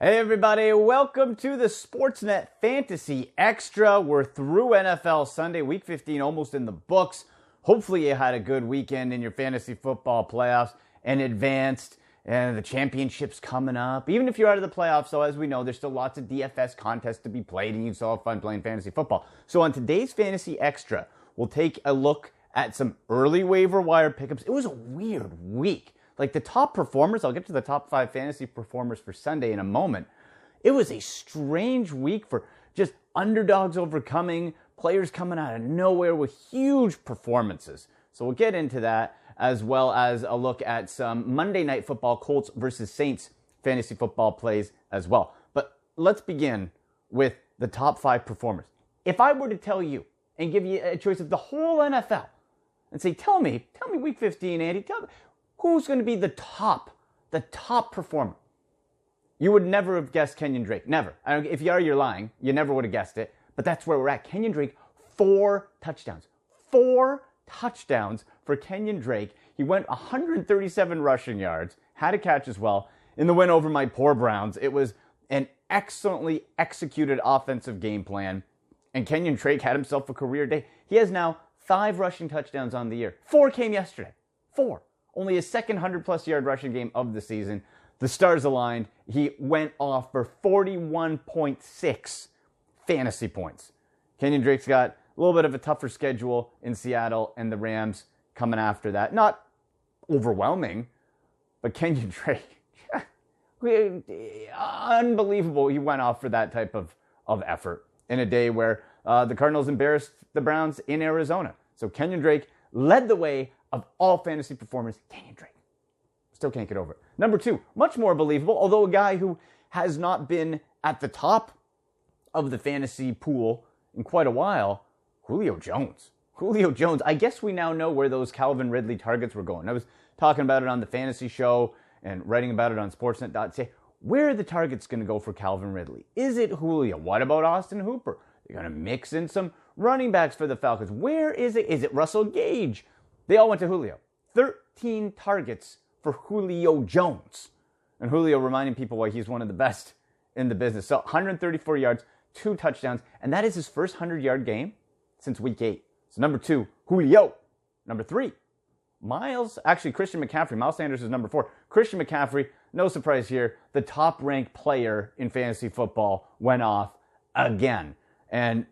Hey everybody, welcome to the Sportsnet Fantasy Extra. We're through NFL Sunday, Week 15, almost in the books. Hopefully you had a good weekend in your fantasy football playoffs and advanced, and the championship's coming up. Even if you're out of the playoffs, so as we know, there's still lots of DFS contests to be played, and you still have fun playing fantasy football. So on today's Fantasy Extra, we'll take a look at some early waiver wire pickups. It was a weird week. Like the top performers, I'll get to the top 5 fantasy performers for Sunday in a moment. It was a strange week for just underdogs overcoming, players coming out of nowhere with huge performances. So we'll get into that, as well as a look at some Monday Night Football, Colts versus Saints fantasy football plays as well. But let's begin with the top 5 performers. If I were to tell you and give you a choice of the whole NFL and say, tell me week 15, Andy, tell me, who's going to be the top performer? You would never have guessed Kenyan Drake. Never. If you are, you're lying. You never would have guessed it. But that's where we're at. Kenyan Drake, 4 touchdowns. 4 touchdowns for Kenyan Drake. He went 137 rushing yards, had a catch as well. In the win over my poor Browns, it was an excellently executed offensive game plan. And Kenyan Drake had himself a career day. He has now 5 rushing touchdowns on the year. 4 came yesterday. 4. Only his second 100-plus yard rushing game of the season. The stars aligned. He went off for 41.6 fantasy points. Kenyan Drake's got a little bit of a tougher schedule in Seattle and the Rams coming after that. Not overwhelming, but Kenyan Drake, unbelievable. He went off for that type of effort in a day where the Cardinals embarrassed the Browns in Arizona. So Kenyan Drake led the way of all fantasy performers. Kenyan Drake. Still can't get over it. Number 2, much more believable, although a guy who has not been at the top of the fantasy pool in quite a while, Julio Jones. Julio Jones. I guess we now know where those Calvin Ridley targets were going. I was talking about it on the fantasy show and writing about it on Sportsnet.ca. Where are the targets going to go for Calvin Ridley? Is it Julio? What about Austin Hooper? They're going to mix in some running backs for the Falcons. Where is it? Is it Russell Gage? They all went to Julio. 13 targets for Julio Jones. And Julio reminding people why he's one of the best in the business. So 134 yards, 2 touchdowns, and that is his first 100-yard game since week 8. So number 2, Julio. Number 3, Christian McCaffrey. Miles Sanders is number 4. Christian McCaffrey, no surprise here, the top-ranked player in fantasy football went off again. And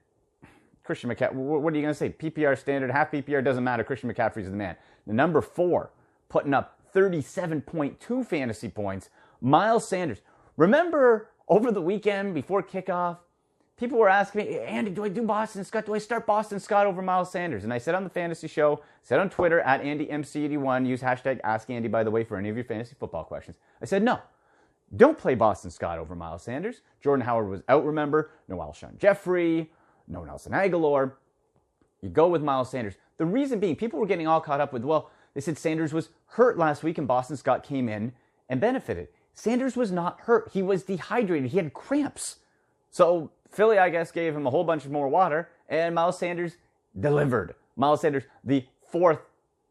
Christian McCaffrey, what are you going to say? PPR standard, half PPR, doesn't matter. Christian McCaffrey's the man. The number 4, putting up 37.2 fantasy points, Miles Sanders. Remember over the weekend before kickoff, people were asking me, Andy, do I do Boston Scott? Do I start Boston Scott over Miles Sanders? And I said on the fantasy show, said on Twitter, at AndyMC81, use hashtag AskAndy, by the way, for any of your fantasy football questions. I said, no, don't play Boston Scott over Miles Sanders. Jordan Howard was out, remember? No Alshon Jeffrey. No Nelson Aguilar. You go with Miles Sanders. The reason being, people were getting all caught up with, well, they said Sanders was hurt last week and Boston Scott came in and benefited. Sanders was not hurt. He was dehydrated. He had cramps. So Philly, I guess, gave him a whole bunch more water, and Miles Sanders delivered. Miles Sanders, the 4th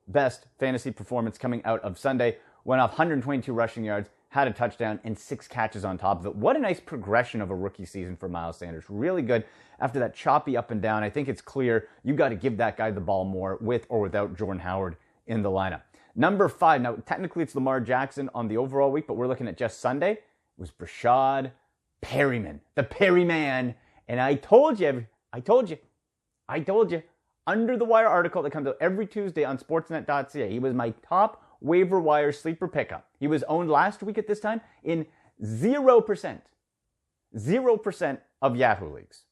best fantasy performance coming out of Sunday, went off 122 rushing yards, had a touchdown, and 6 catches on top of it. What a nice progression of a rookie season for Miles Sanders. Really good. After that choppy up and down, I think it's clear you got to give that guy the ball more with or without Jordan Howard in the lineup. Number 5, now technically it's Lamar Jackson on the overall week, but we're looking at just Sunday. It was Rashad Perryman, the Perryman. And I told you, under the wire article that comes out every Tuesday on Sportsnet.ca, he was my top waiver wire sleeper pickup. He was owned last week at this time in 0% of Yahoo leagues.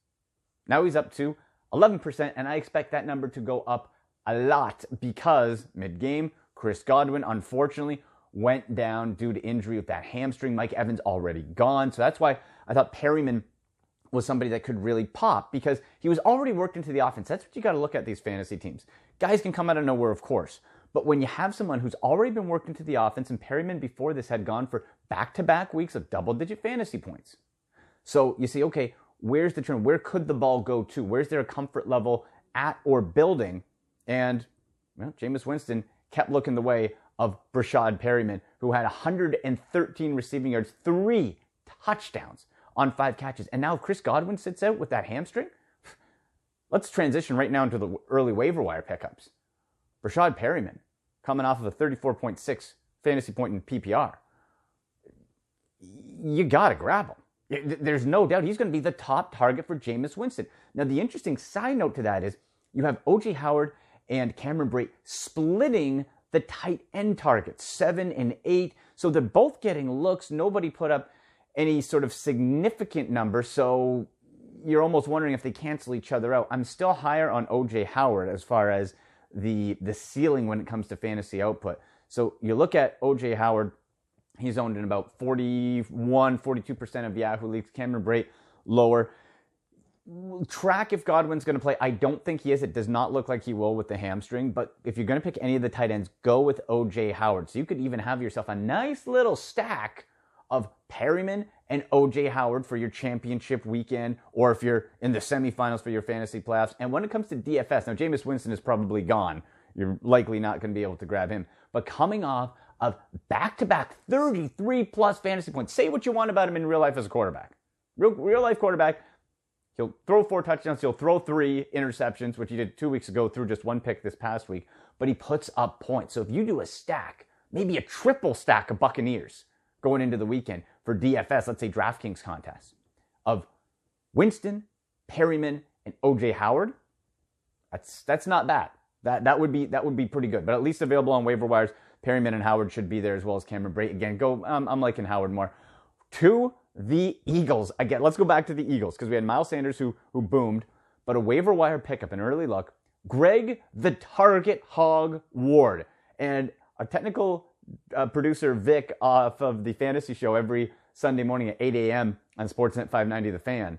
Now he's up to 11%, and I expect that number to go up a lot because mid-game, Chris Godwin, unfortunately, went down due to injury with that hamstring. Mike Evans already gone. So that's why I thought Perryman was somebody that could really pop because he was already worked into the offense. That's what you got to look at these fantasy teams. Guys can come out of nowhere, of course. But when you have someone who's already been worked into the offense, and Perryman before this had gone for back-to-back weeks of double-digit fantasy points. So you see, okay, where's the trend? Where could the ball go to? Where's there a comfort level at or building? And Jameis Winston kept looking the way of Rashad Perryman, who had 113 receiving yards, 3 touchdowns on 5 catches. And now if Chris Godwin sits out with that hamstring, let's transition right now into the early waiver wire pickups. Rashad Perryman, coming off of a 34.6 fantasy point in PPR. You got to grab him. There's no doubt he's going to be the top target for Jameis Winston. Now, the interesting side note to that is you have O.J. Howard and Cameron Brate splitting the tight end targets, 7 and 8. So they're both getting looks. Nobody put up any sort of significant number. So you're almost wondering if they cancel each other out. I'm still higher on O.J. Howard as far as the ceiling when it comes to fantasy output. So you look at O.J. Howard, he's owned in about 42% of Yahoo leagues. Cameron Brate, lower. Track if Godwin's going to play. I don't think he is. It does not look like he will with the hamstring. But if you're going to pick any of the tight ends, go with O.J. Howard. So you could even have yourself a nice little stack of Perryman and O.J. Howard for your championship weekend, or if you're in the semifinals for your fantasy playoffs. And when it comes to DFS, now Jameis Winston is probably gone. You're likely not going to be able to grab him. But coming off of back-to-back 33-plus fantasy points, say what you want about him in real life as a quarterback. Real-life quarterback, he'll throw 4 touchdowns, he'll throw 3 interceptions, which he did 2 weeks ago, threw just 1 pick this past week. But he puts up points. So if you do a stack, maybe a triple stack of Buccaneers going into the weekend for DFS, let's say DraftKings contest, of Winston, Perryman, and O.J. Howard, that's not bad. That would be pretty good. But at least available on waiver wires, Perryman and Howard should be there, as well as Cameron Brate. Again, I'm liking Howard more. To the Eagles. Again, let's go back to the Eagles, because we had Miles Sanders who boomed, but a waiver wire pickup, an early look, Greg the Target Hog Ward. And our technical producer, Vic, off of the fantasy show every Sunday morning at 8 a.m. on Sportsnet 590 The Fan,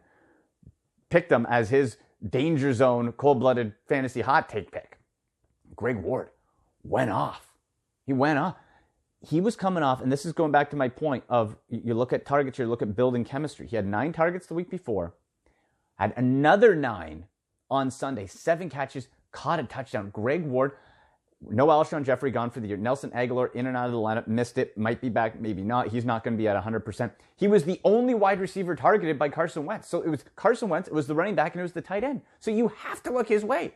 picked him as his danger zone, cold-blooded fantasy hot take pick. Greg Ward went off. He went off. He was coming off, and this is going back to my point of you look at targets, you look at building chemistry. He had 9 targets the week before, had another 9 on Sunday, 7 catches, caught a touchdown. Greg Ward, no Alshon Jeffrey, gone for the year. Nelson Aguilar in and out of the lineup, missed it, might be back, maybe not. He's not going to be at 100%. He was the only wide receiver targeted by Carson Wentz. So it was Carson Wentz, it was the running back, and it was the tight end. So you have to look his way.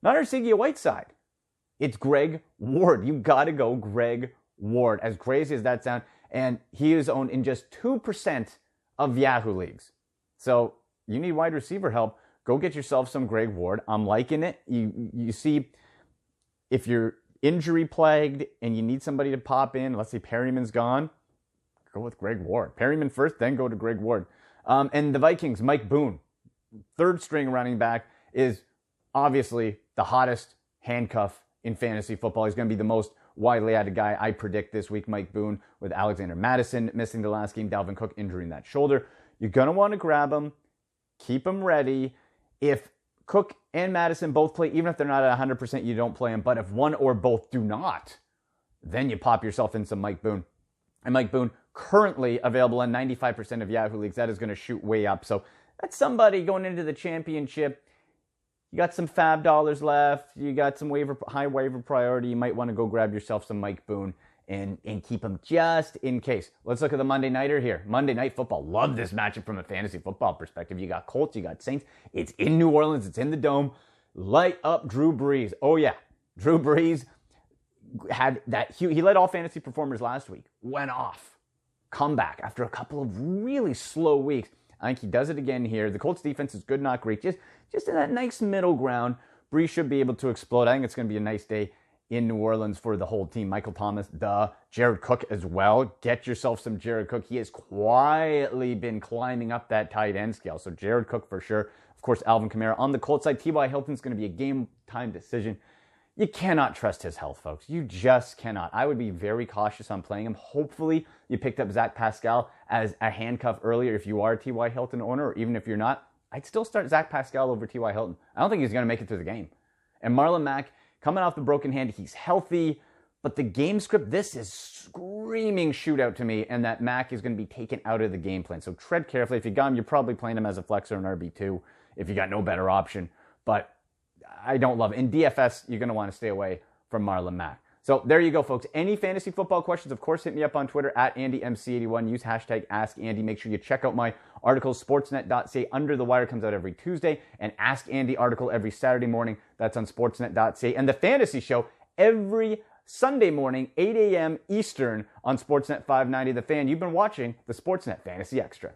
Not Arcega-Whiteside. It's Greg Ward. You got to go Greg Ward, as crazy as that sounds. And he is owned in just 2% of Yahoo leagues. So you need wide receiver help. Go get yourself some Greg Ward. I'm liking it. You see, if you're injury plagued and you need somebody to pop in, let's say Perryman's gone, go with Greg Ward. Perryman first, then go to Greg Ward. And the Vikings, Mike Boone, 3rd string running back, is obviously the hottest handcuff in fantasy football. He's going to be the most widely added guy, I predict, this week. Mike Boone, with Alexander Mattison missing the last game, Dalvin Cook injuring that shoulder. You're going to want to grab him, keep him ready. If Cook and Madison both play, even if they're not at 100%, you don't play them. But if one or both do not, then you pop yourself in some Mike Boone. And Mike Boone, currently available in 95% of Yahoo leagues. That is going to shoot way up. So that's somebody going into the championship. You got some fab dollars left. You got some high waiver priority. You might want to go grab yourself some Mike Boone and keep him just in case. Let's look at the Monday Nighter here. Monday Night Football. Love this matchup from a fantasy football perspective. You got Colts, you got Saints. It's in New Orleans. It's in the Dome. Light up Drew Brees. Oh, yeah. Drew Brees had that. He led all fantasy performers last week. Went off. Comeback after a couple of really slow weeks. I think he does it again here. The Colts defense is good, not great. Just in that nice middle ground. Brees should be able to explode. I think it's going to be a nice day in New Orleans for the whole team. Michael Thomas, Jared Cook as well. Get yourself some Jared Cook. He has quietly been climbing up that tight end scale. So Jared Cook for sure. Of course, Alvin Kamara. On the Colts side, T.Y. Hilton's going to be a game-time decision. You cannot trust his health, folks. You just cannot. I would be very cautious on playing him. Hopefully, you picked up Zach Pascal as a handcuff earlier if you are a T.Y. Hilton owner, or even if you're not. I'd still start Zach Pascal over T.Y. Hilton. I don't think he's going to make it through the game. And Marlon Mack, coming off the broken hand, he's healthy. But the game script, this is screaming shootout to me, and that Mack is going to be taken out of the game plan. So tread carefully. If you got him, you're probably playing him as a flex or an RB2 if you got no better option. But I don't love it. In DFS, you're going to want to stay away from Marlon Mack. So there you go, folks. Any fantasy football questions, of course, hit me up on Twitter at AndyMC81. Use hashtag AskAndy. Make sure you check out my article, sportsnet.ca. Under the Wire comes out every Tuesday. And Ask Andy article every Saturday morning. That's on sportsnet.ca. And the fantasy show every Sunday morning, 8 a.m. Eastern on Sportsnet 590 The Fan. You've been watching the Sportsnet Fantasy Extra.